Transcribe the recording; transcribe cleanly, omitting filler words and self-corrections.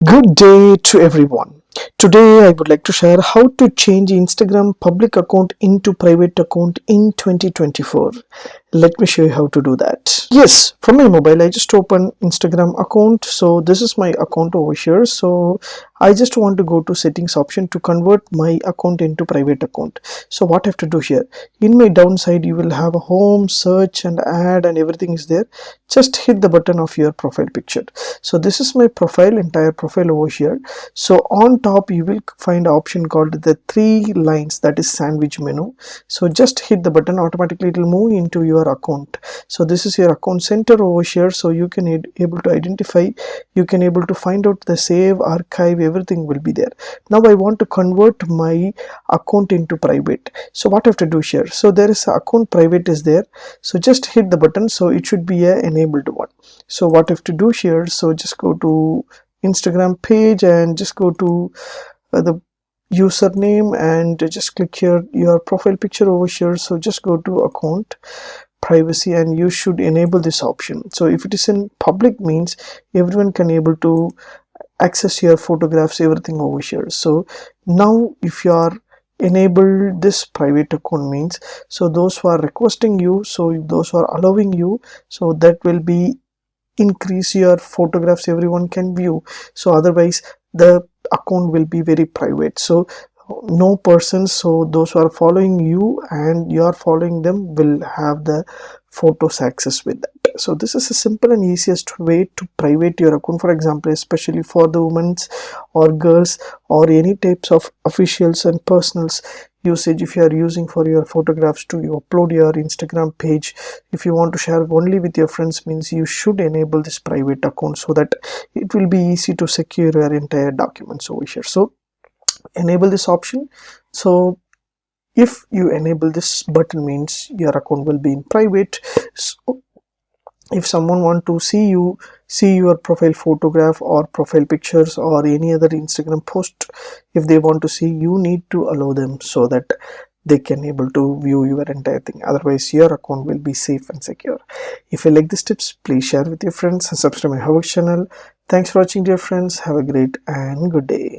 Good day to everyone. Today I would like to share how to change Instagram public account into private account in 2024. Let me show you how to do that. Yes, from my mobile I just open Instagram account. So this is my account over here. So I just want to go to settings option to convert my account into private account. So what I have to do here, in my downside you will have a home, search and add and everything is there. Just hit the button of your profile picture. So this is my profile, entire profile over here. So on top you will find an option called the three lines, that is sandwich menu. So just hit the button, automatically it will move into your account. So this is your account center over here. So you can able to identify, you can able to find out the save, archive, everything will be there. Now I want to convert my account into private. So what I have to do here, so there is a account private is there. So just hit the button, so it should be a enabled one. So what I have to do here, so just go to Instagram page and just go to the username and just click here your profile picture over here. So just go to account privacy and you should enable this option. So if it is in public means everyone can able to access your photographs, everything over here. So now if you are enable this private account means, so those who are requesting you, so those who are allowing you, so that will be increase your photographs everyone can view. So otherwise the account will be very private. So no persons, so those who are following you and you are following them will have the photos access with that. So this is a simple and easiest way to private your account, for example, especially for the women's or girls or any types of officials and personals usage. If you are using for your photographs to you upload your Instagram page, if you want to share only with your friends means you should enable this private account so that it will be easy to secure your entire documents over here. So enable this option. So if you enable this button means your account will be in private. So if someone want to see your profile photograph or profile pictures or any other Instagram post, if they want to see, you need to allow them so that they can able to view your entire thing. Otherwise your account will be safe and secure. If you like these tips, please share with your friends and subscribe my HowXT channel. Thanks for watching, dear friends. Have a great and good day.